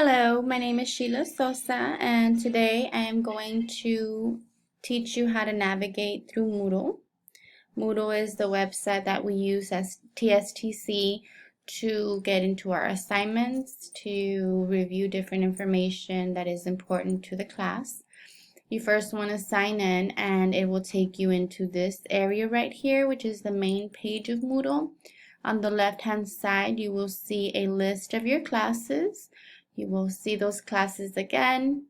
Hello, my name is Sheila Sosa, and today I am going to teach you how to navigate through Moodle. Moodle is the website that we use as TSTC to get into our assignments, to review different information that is important to the class. You first want to sign in, and it will take you into this area right here, which is the main page of Moodle. On the left-hand side, you will see a list of your classes. You will see those classes again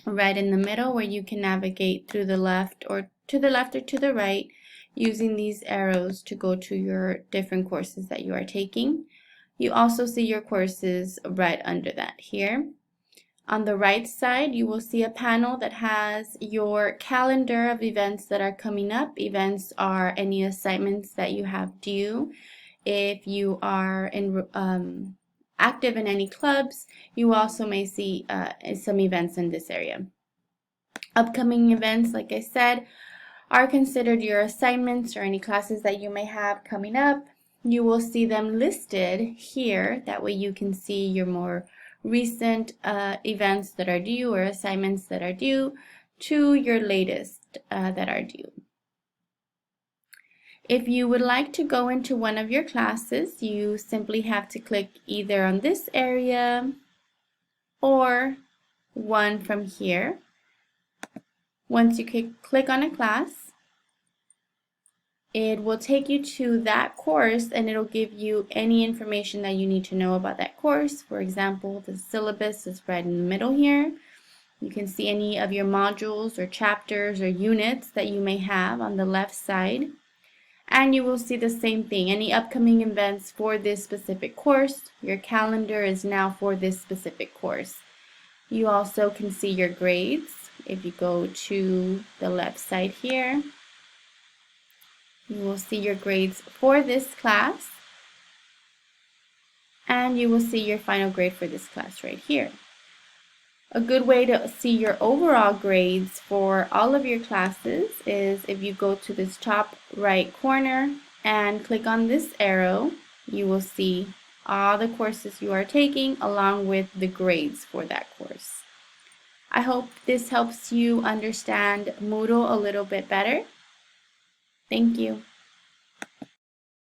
right in the middle where you can navigate through the left or to the right using these arrows to go to your different courses that you are taking. You also see your courses right under that here. On the right side, you will see a panel that has your calendar of events that are coming up. Events are any assignments that you have due. If you are active in any clubs, you also may see some events in this area. Upcoming events, like I said, are considered your assignments or any classes that you may have coming up. You will see them listed here. That way you can see your more recent events that are due or assignments that are due to your latest that are due. If you would like to go into one of your classes, you simply have to click either on this area or one from here. Once you click on a class, it will take you to that course and it'll give you any information that you need to know about that course. For example, the syllabus is right in the middle here. You can see any of your modules or chapters or units that you may have on the left side. And you will see the same thing, any upcoming events for this specific course. Your calendar is now for this specific course. You also can see your grades. If you go to the left side here, you will see your grades for this class. And you will see your final grade for this class right here. A good way to see your overall grades for all of your classes is if you go to this top right corner and click on this arrow, you will see all the courses you are taking along with the grades for that course. I hope this helps you understand Moodle a little bit better. Thank you.